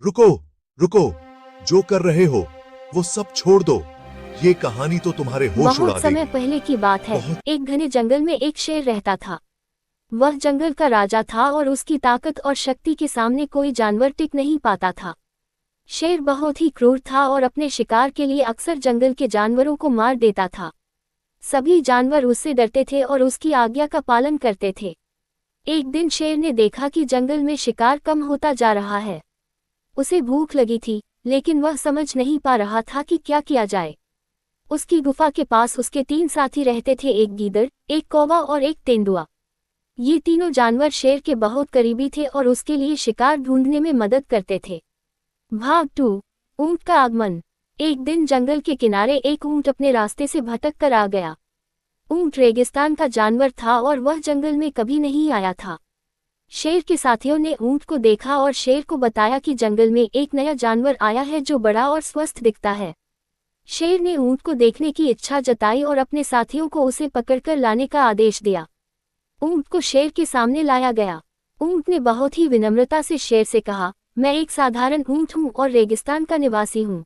रुको, रुको, जो कर रहे हो वो सब छोड़ दो। ये कहानी तो तुम्हारे होश उड़ा बहुत समय देगी। पहले की बात है। एक घने जंगल में एक शेर रहता था। वह जंगल का राजा था और उसकी ताकत और शक्ति के सामने कोई जानवर टिक नहीं पाता था। शेर बहुत ही क्रूर था और अपने शिकार के लिए अक्सर जंगल के जानवरों को मार देता था। सभी जानवर उससे डरते थे और उसकी आज्ञा का पालन करते थे। एक दिन शेर ने देखा कि जंगल में शिकार कम होता जा रहा है। उसे भूख लगी थी, लेकिन वह समझ नहीं पा रहा था कि क्या किया जाए। उसकी गुफा के पास उसके 3 साथी रहते थे, एक गीदड़, एक कौवा और एक तेंदुआ। ये तीनों जानवर शेर के बहुत करीबी थे और उसके लिए शिकार ढूंढने में मदद करते थे। भाग 2। ऊंट का आगमन। एक दिन जंगल के किनारे एक ऊंट अपने रास्ते से भटक कर आ गया। ऊंट रेगिस्तान का जानवर था और वह जंगल में कभी नहीं आया था। शेर के साथियों ने ऊंट को देखा और शेर को बताया कि जंगल में एक नया जानवर आया है जो बड़ा और स्वस्थ दिखता है। शेर ने ऊंट को देखने की इच्छा जताई और अपने साथियों को उसे पकड़कर लाने का आदेश दिया। ऊंट को शेर के सामने लाया गया। ऊंट ने बहुत ही विनम्रता से शेर से कहा, मैं एक साधारण ऊंट हूं और रेगिस्तान का निवासी हूं।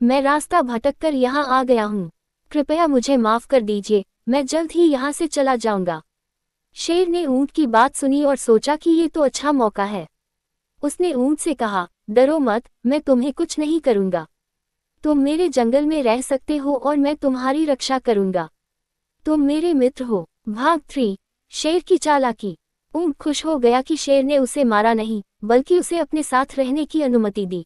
मैं रास्ता भटककर यहाँ आ गया हूं। कृपया मुझे माफ कर दीजिए, मैं जल्द ही यहाँ से चला जाऊंगा। शेर ने ऊंट की बात सुनी और सोचा कि ये तो अच्छा मौका है। उसने ऊंट से कहा, डरो मत, मैं तुम्हें कुछ नहीं करूंगा। तुम मेरे जंगल में रह सकते हो और मैं तुम्हारी रक्षा करूंगा। तुम मेरे मित्र हो। भाग 3। शेर की चालाकी। ऊंट खुश हो गया कि शेर ने उसे मारा नहीं, बल्कि उसे अपने साथ रहने की अनुमति दी।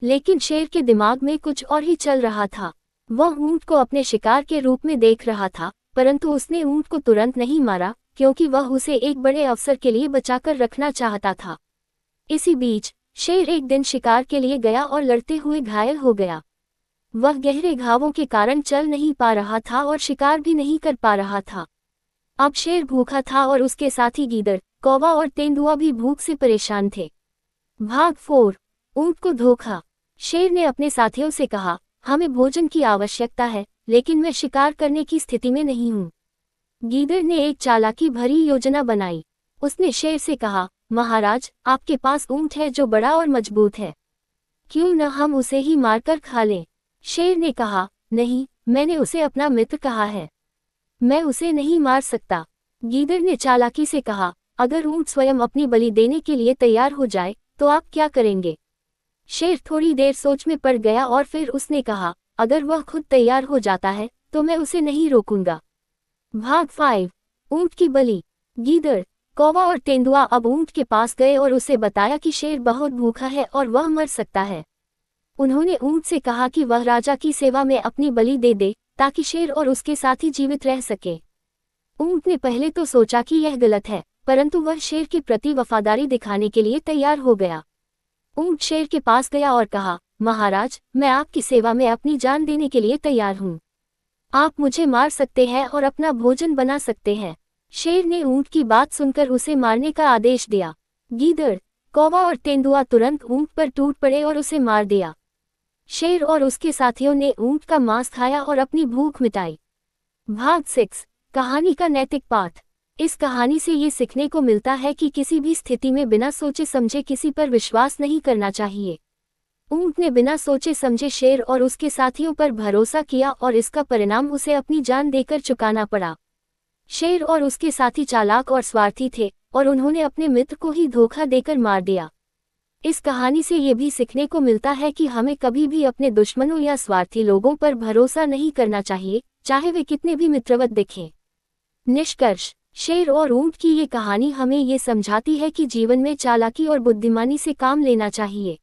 लेकिन शेर के दिमाग में कुछ और ही चल रहा था। वह ऊंट को अपने शिकार के रूप में देख रहा था, परंतु उसने ऊंट को तुरंत नहीं मारा, क्योंकि वह उसे एक बड़े अवसर के लिए बचाकर रखना चाहता था। इसी बीच शेर एक दिन शिकार के लिए गया और लड़ते हुए घायल हो गया। वह गहरे घावों के कारण चल नहीं पा रहा था और शिकार भी नहीं कर पा रहा था। अब शेर भूखा था और उसके साथी गीदड़, कौवा और तेंदुआ भी भूख से परेशान थे। भाग 4। ऊंट को धोखा। शेर ने अपने साथियों से कहा, हमें भोजन की आवश्यकता है, लेकिन मैं शिकार करने की स्थिति में नहीं हूँ। गीदड़ ने एक चालाकी भरी योजना बनाई। उसने शेर से कहा, महाराज, आपके पास ऊंट है जो बड़ा और मजबूत है। क्यों न हम उसे ही मारकर खा लें? शेर ने कहा, नहीं, मैंने उसे अपना मित्र कहा है। मैं उसे नहीं मार सकता। गीदड़ ने चालाकी से कहा, अगर ऊंट स्वयं अपनी बलि देने के लिए तैयार हो जाए, तो आप क्या करेंगे? शेर थोड़ी देर सोच में पड़ गया और फिर उसने कहा, अगर वह खुद तैयार हो जाता है, तो मैं उसे नहीं रोकूंगा। भाग 5। ऊंट की बलि। गीदड़, कौवा और तेंदुआ अब ऊंट के पास गए और उसे बताया कि शेर बहुत भूखा है और वह मर सकता है। उन्होंने ऊंट से कहा कि वह राजा की सेवा में अपनी बलि दे दे, ताकि शेर और उसके साथी जीवित रह सके। ऊंट ने पहले तो सोचा कि यह गलत है, परंतु वह शेर के प्रति वफादारी दिखाने के लिए तैयार हो गया। ऊंट शेर के पास गया और कहा, महाराज, मैं आपकी सेवा में अपनी जान देने के लिए तैयार हूँ। आप मुझे मार सकते हैं और अपना भोजन बना सकते हैं। शेर ने ऊंट की बात सुनकर उसे मारने का आदेश दिया। गीदड़, कौवा और तेंदुआ तुरंत ऊंट पर टूट पड़े और उसे मार दिया। शेर और उसके साथियों ने ऊंट का मांस खाया और अपनी भूख मिटाई। भाग 6। कहानी का नैतिक पाठ। इस कहानी से ये सीखने को मिलता है कि किसी भी स्थिति में बिना सोचे समझे किसी पर विश्वास नहीं करना चाहिए। ऊंट ने बिना सोचे समझे शेर और उसके साथियों पर भरोसा किया और इसका परिणाम उसे अपनी जान देकर चुकाना पड़ा। शेर और उसके साथी चालाक और स्वार्थी थे और उन्होंने अपने मित्र को ही धोखा देकर मार दिया। इस कहानी से ये भी सीखने को मिलता है कि हमें कभी भी अपने दुश्मनों या स्वार्थी लोगों पर भरोसा नहीं करना चाहिए, चाहे वे कितने भी मित्रवत दिखें। निष्कर्ष, शेर और ऊंट की ये कहानी हमें ये समझाती है कि जीवन में चालाकी और बुद्धिमानी से काम लेना चाहिए।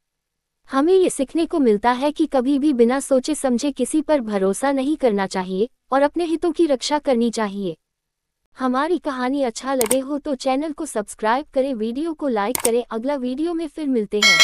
हमें ये सीखने को मिलता है कि कभी भी बिना सोचे समझे किसी पर भरोसा नहीं करना चाहिए और अपने हितों की रक्षा करनी चाहिए। हमारी कहानी अच्छा लगे हो तो चैनल को सब्सक्राइब करें, वीडियो को लाइक करें। अगला वीडियो में फिर मिलते हैं।